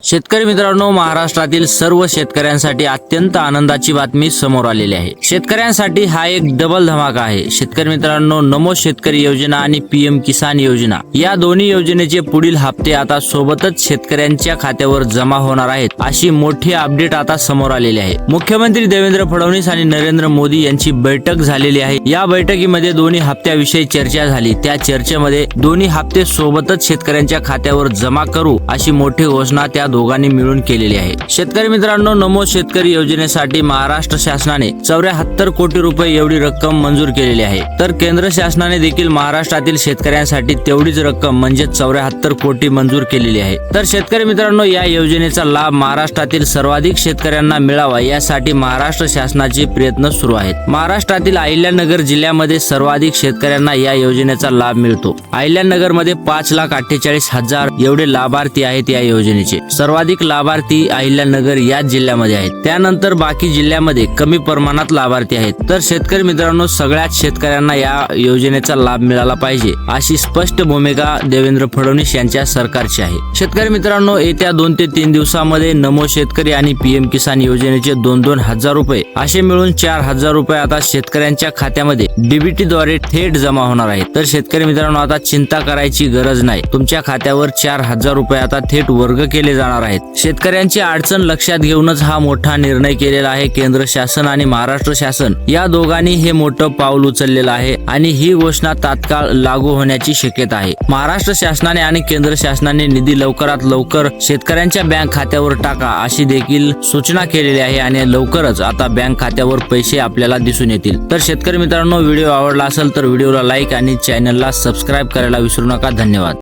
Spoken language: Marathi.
शेतकरी मित्रांनो, महाराष्ट्रातील सर्व शेतकऱ्यांसाठी अत्यंत आनंदाची बातमी समोर आलेली आहे। शेतकऱ्यांसाठी हा एक डबल धमाका आहे। शेतकरी मित्रांनो, नमो शेतकरी योजना आणि पीएम किसान योजना या दोन्ही योजनेचे पुढील हप्ते आता सोबतच शेतकऱ्यांच्या खात्यावर जमा होणार आहेत, अशी मोठी अपडेट आता समोर आलेली आहे। मुख्यमंत्री देवेंद्र फडणवीस आणि नरेंद्र मोदी यांची बैठक झालेली आहे। या बैठकीमध्ये दोन्ही हप्त्याविषयी चर्चा झाली। त्या चर्चेमध्ये दोन्ही हप्ते सोबतच शेतकऱ्यांच्या खात्यावर जमा करू अशी मोठी घोषणा त्या दोघांनी मिळून केलेली आहे। शेतकरी मित्रांनो, नमो शेतकरी योजनेसाठी महाराष्ट्र शासनाने 74 कोटी रुपये एवढी रक्कम मंजूर केलेली आहे, तर केंद्र शासनाने देखील महाराष्ट्रातील शेतकऱ्यांसाठी तेवढीच रक्कम म्हणजे 74 कोटी मंजूर केलेली आहे। तर शेतकरी मित्रांनो, या योजनेचा लाभ महाराष्ट्रातील सर्वाधिक शेतकऱ्यांना मिळावा यासाठी महाराष्ट्र शासनाचे प्रयत्न सुरू आहेत। महाराष्ट्रातील अहिल्यानगर जिल्ह्यामध्ये सर्वाधिक शेतकऱ्यांना या योजनेचा लाभ मिळतो। अहिल्यानगर मध्ये 5,48,000 एवढे लाभार्थी आहेत या योजनेचे। सर्वाधिक लाभार्थी अहिल्यानगर या जिल्ह्यामध्ये आहेत। त्यानंतर बाकी जिल्ह्यामध्ये कमी प्रमाणात लाभार्थी आहेत। तर शेतकरी मित्रांनो, सगळ्याच शेतकऱ्यांना या योजनेचा लाभ मिळाला पाहिजे अशी स्पष्ट भूमिका देवेंद्र फडणवीस यांच्या सरकारची आहे। शेतकरी मित्रांनो, येत्या 2 ते 3 दिवसांमध्ये नमो शेतकरी आणि पीएम किसान योजनेचे 2-2 हजार रुपये असे मिळून 4,000 रुपये आता शेतकऱ्यांच्या खात्यामध्ये डीबीटी द्वारे थेट जमा होणार आहेत। तर शेतकरी मित्रांनो, आता चिंता करायची गरज नाही। तुमच्या खात्यावर 4,000 रुपये आता थेट वर्ग केले जाणार आहेत। शेतकऱ्यांची अडचण लक्षात घेऊनच हा मोठा निर्णय केलेला आहे। केंद्र शासन आणि महाराष्ट्र शासन या दोघांनी हे मोठं पाऊल उचललेलं आहे आणि ही घोषणा तात्काळ लागू होण्याची शक्यता आहे। महाराष्ट्र शासनाने आणि केंद्र शासनाने निधी लवकरात लवकर शेतकऱ्यांच्या बँक खात्यावर टाका अशी देखील सूचना केलेली आहे आणि लवकरच आता बँक खात्यावर पैसे आपल्याला दिसून येतील। तर शेतकरी मित्रांनो, व्हिडिओ आवडला असेल तर व्हिडिओला लाईक आणि चॅनलला सबस्क्राईब करायला विसरू नका। धन्यवाद।